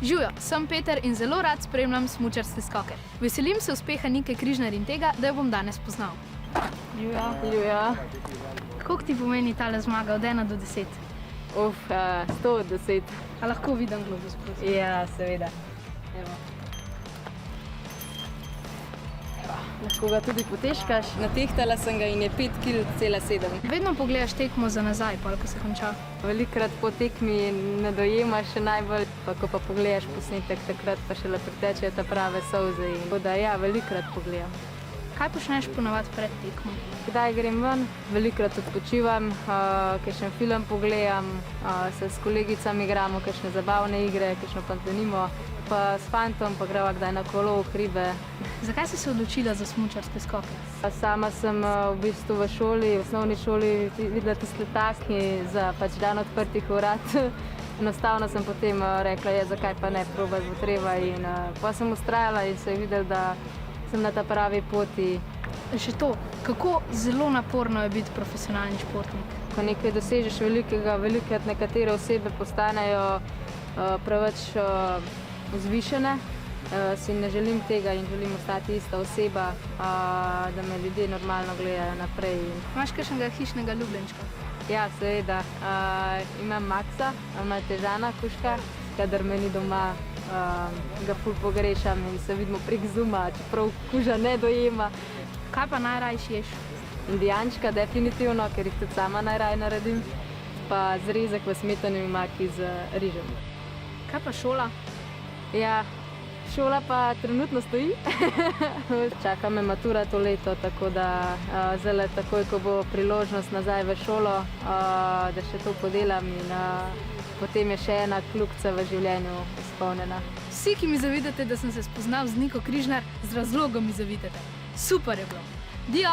Živijo, sem Peter in zelo rad spremljam smučarske skoke. Veselim se uspeha Nike Križnar in tega, da jo bom danes poznal. Živijo. Koliko ti pomeni tale zmaga od 1 do 10? 100 od 10. A lahko vidim globus, prosim? Ja, seveda. Evo. Lahko ga tudi potežkaš. Natehtala sem ga in je 5,7 kg. Vedno pogledaš tekmo za nazaj, ko se konča. Velikokrat po tekmi ne dojemaš še najbolj, pa ko pa pogledaš posnetek, takrat pa šele pritečejo ta prave solze. Tako da ja, velikokrat pogledam. Kaj počneš ponavadi pred tekmo? Kdaj grem ven, velikokrat odpočivam, kakšen film pogledam, se s kolegicami igramo, kakšne zabavne igre, kakšno pantomimo, pa s fantom pa greva kdaj na kolo, v hribe. Zakaj si se odločila za smučarske skoke? Sama sem v bistvu v šoli, v osnovni šoli videla tisti letak za dan odprtih vrat. Enostavno sem potem rekla, zakaj pa ne, probati bo treba in pa sem vztrajala in se je videla, da sem na ta pravi poti. Še to, kako zelo naporno je biti profesionalni športnik? Ko nekaj dosežeš velikega, velikokrat nekatere osebe postanejo preveč vzvišene. Si ne želim tega in želim ostati ista oseba, da me ljudje normalno gledajo naprej. Imaš kakšnega hišnega ljubljenčka? Ja, seveda. Imam Maksa, maltežana kužka, kadar me ni doma, ga ful pogrešam in se vidimo prek Zooma, čeprav kuža ne dojema. Kaj pa najrajši ješ? Indijančka, definitivno, ker jih tudi sama najraje naredim, pa zrezek v smetanovi omaki z rižem. Kaj pa šola? Ja, šola pa trenutno stoji. Čaka me matura to leto, tako da zdaj takoj, ko bo priložnost nazaj v šolo, da še to podelam in potem je še ena kljukica v življenju izpolnjena. Vsi, ki mi zavidate, da sem se spoznal z Niko Križnar, z razlogom mi zavidate. Super je bilo. Dio!